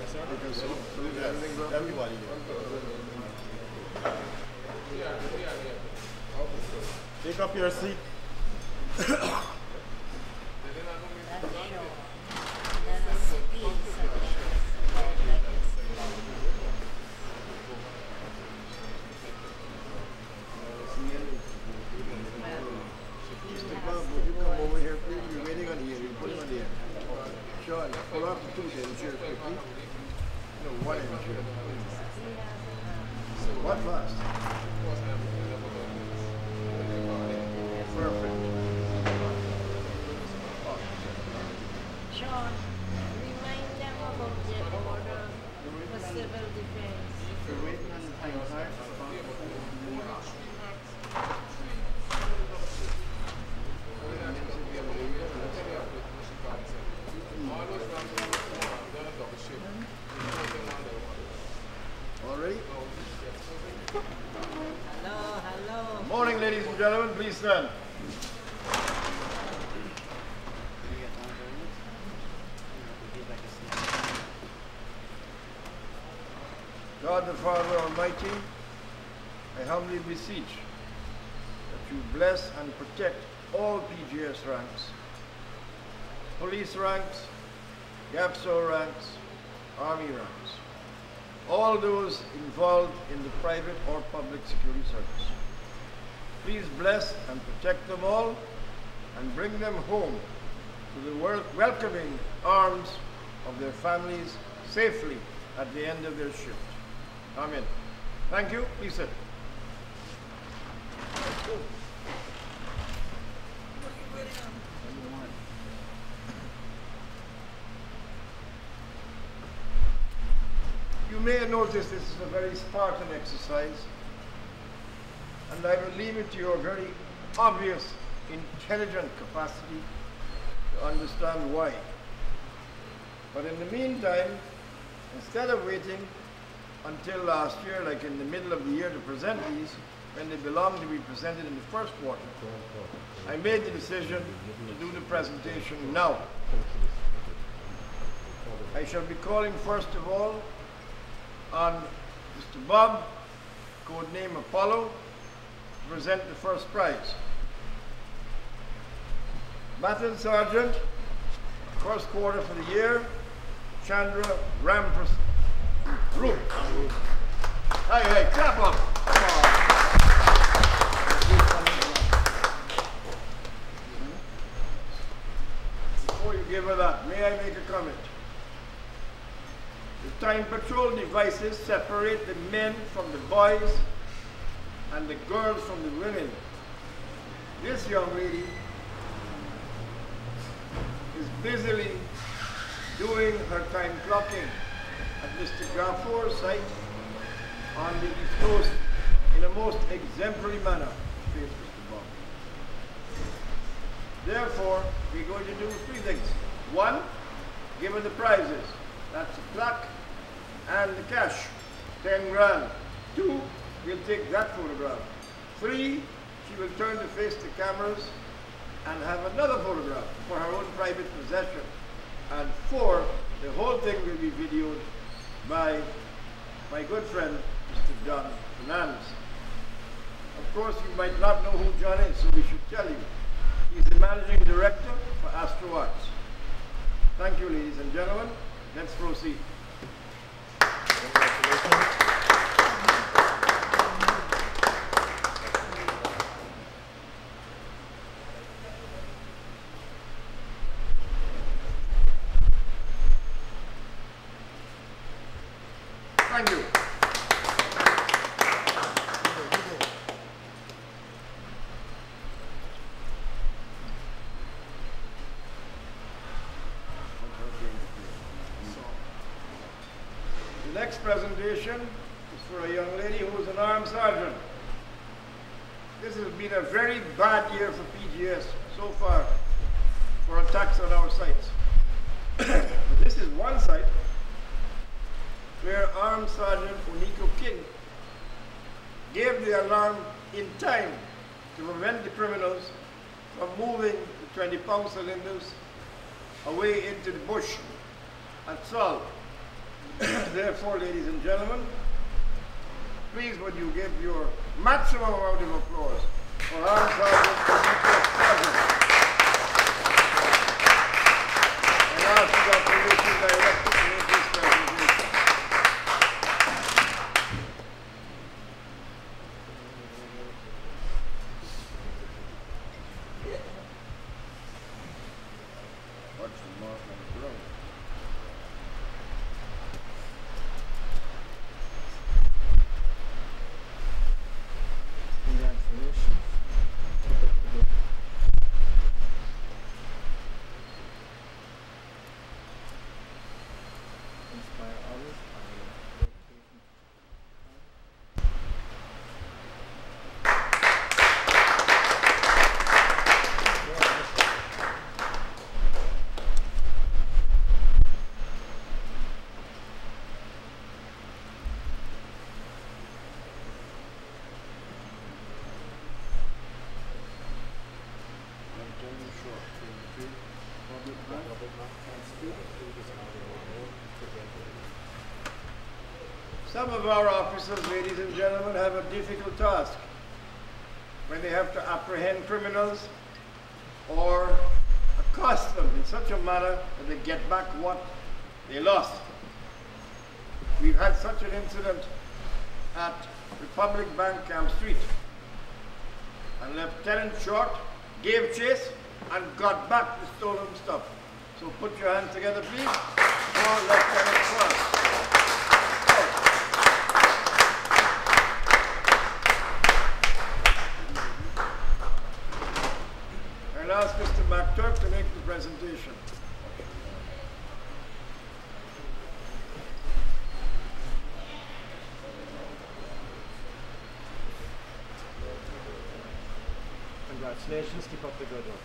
Because everybody take up your seat. Pull up the two chairs quickly. No, one chair. What fast? Perfect. Sean, remind them about the order for civil defense. You're waiting on the time card. Already? Hello, hello. Morning, ladies and gentlemen. Please stand. God the Father Almighty, I humbly beseech that you bless and protect all PGS ranks, police ranks, GAPSO ranks, Army ranks, all those involved in the private or public security service. Please bless and protect them all and bring them home to the welcoming arms of their families safely at the end of their shift. Amen. Thank you. Please sit. You may have noticed this is a very Spartan exercise, and I will leave it to your very obvious, intelligent capacity to understand why. But in the meantime, instead of waiting until last year, like in the middle of the year, to present these, when they belong to be presented in the first quarter, I made the decision to do the presentation now. I shall be calling first of all on Mr. Bob, codename Apollo, to present the first prize. Baton Sergeant, first quarter for the year, Chandra Rampras Group. Hey, clap up. Before you give her that, may I make a comment? The time patrol devices separate the men from the boys and the girls from the women. This young lady is busily doing her time clocking at Mr. Gafour's site on the East Coast in a most exemplary manner. Face Mr. Bob. Therefore, we're going to do three things. One, give her the prizes. That's the plaque and the cash, 10 grand. Two, we'll take that photograph. Three, she will turn to face the cameras and have another photograph for her own private possession. And four, the whole thing will be videoed by my good friend, Mr. John Fernandez. Of course, you might not know who John is, so we should tell you. He's the managing director for Astro Arts. Thank you, ladies and gentlemen. Let's proceed. Congratulations. Thank you. The next presentation is for a young lady who is an armed sergeant. This has been a very bad year for PGS so far for attacks on our sites. But this is one site where Armed Sergeant Oniko King gave the alarm in time to prevent the criminals from moving the 20-pound cylinders away into the bush at Salt. Therefore, ladies and gentlemen, please would you give your maximum amount of applause for our Sergeant Sergeant. And ask the Operation Director to make this presentation. Watch the mark on the ground. Congratulations. Inspire others. Some of our officers, ladies and gentlemen, have a difficult task when they have to apprehend criminals or accost them in such a manner that they get back what they lost. We've had such an incident at Republic Bank, Camp Street. And Lieutenant Short gave chase and got back the stolen stuff. So put your hands together, please, for Lieutenant Short. I'll ask Mr. McTurk to make the presentation. Congratulations, keep up the good work.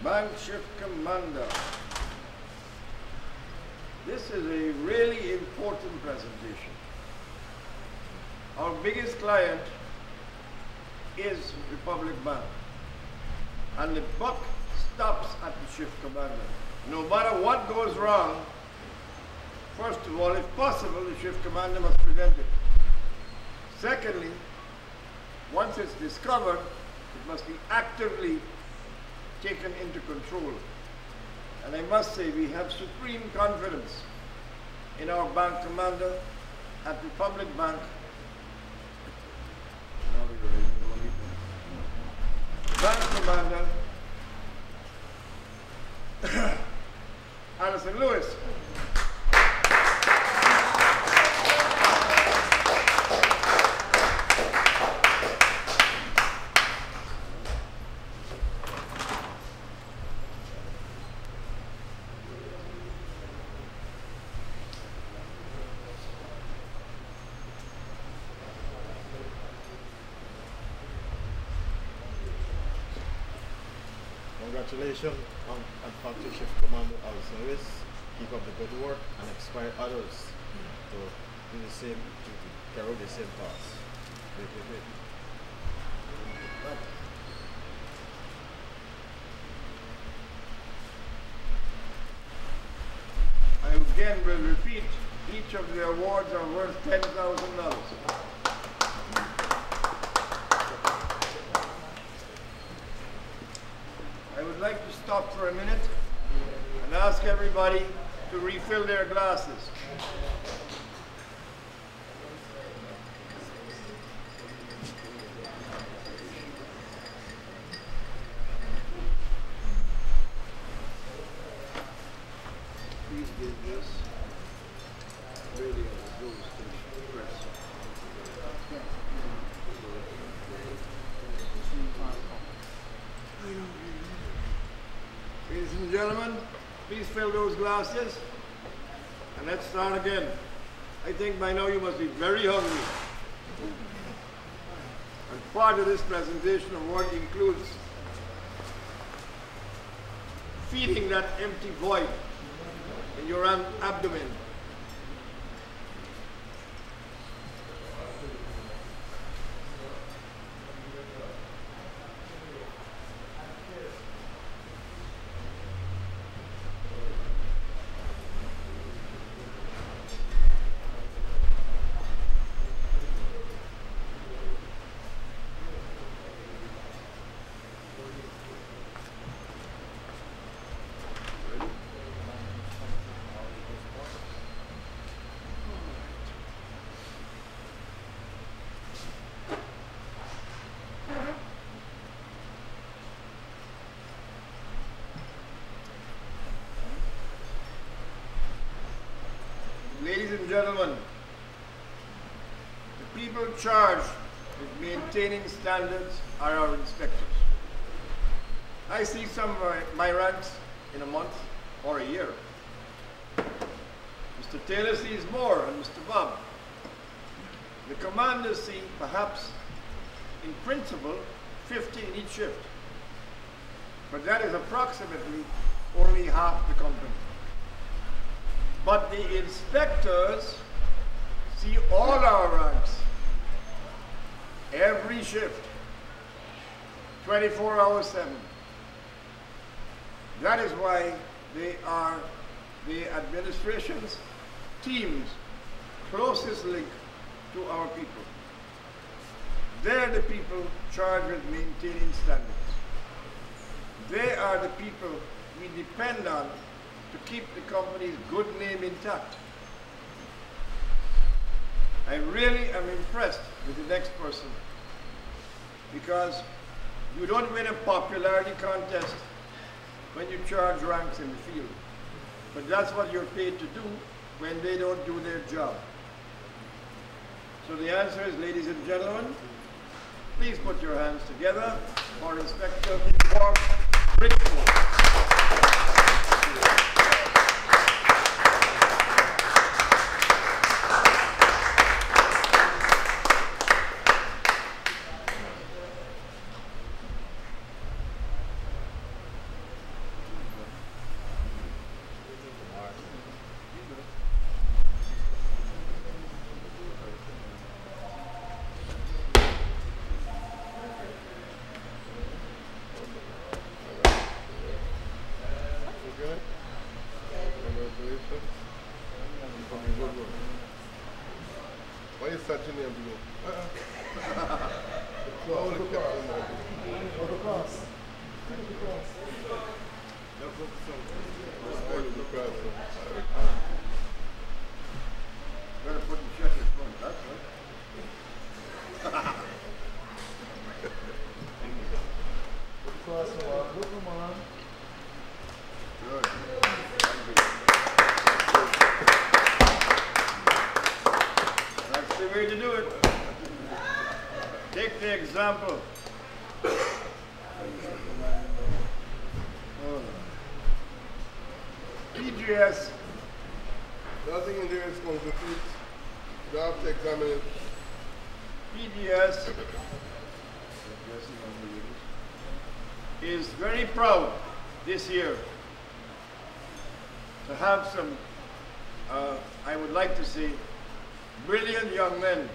Bank Shift Commander. This is a really important presentation. Our biggest client is Republic Bank. And the buck stops at the shift commander. No matter what goes wrong, first of all, if possible, the shift commander must prevent it. Secondly, once it's discovered, it must be actively taken into control. And I must say, we have supreme confidence in our bank commander at Republic Bank. Bank commander, Alison Lewis. Congratulations on Factory Shift Commander Alison Lewis. Keep up the good work and inspire others to do the same, to carry out the same task. Great. I again will repeat, each of the awards are worth $10,000. I would like to stop for a minute and ask everybody to refill their glasses. Please give this radio that goes to the press. Ladies and gentlemen, please fill those glasses and let's start again. I think by now you must be very hungry. And part of this presentation award includes feeding that empty void in your abdomen. Ladies and gentlemen, the people charged with maintaining standards are our inspectors. I see some of my ranks in a month or a year. Mr. Taylor sees more, and Mr. Bob. The commanders see perhaps, in principle, 50 in each shift. But that is approximately only half the company. But the inspectors see all our ranks, every shift, 24 hours 7. That is why they are the administration's team's closest link to our people. They're the people charged with maintaining standards. They are the people we depend on to keep the company's good name intact. I really am impressed with the next person, because you don't win a popularity contest when you charge ranks in the field. But that's what you're paid to do when they don't do their job. So the answer is, ladies and gentlemen, please put your hands together for Inspector Bob Brickmore. Why is such a name below? Better put the check in front, that's right. Good. That's the way to do it. Take the example. PGS. Nothing in there is going to fit. You have to examine it. PGS is very proud this year to have some, I would like to say, brilliant young men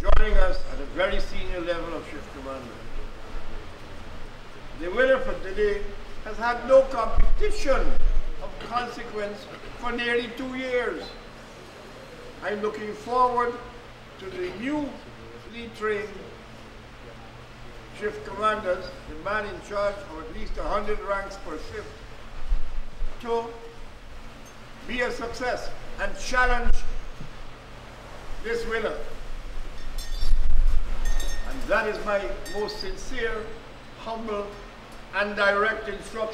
joining us at a very senior level of shift commander. The winner for today has had no competition of consequence for nearly 2 years. I'm looking forward to the newly trained shift commanders, the man in charge of at least 100 ranks per shift, to be a success and challenge this winner. And that is my most sincere, humble, and direct instruction.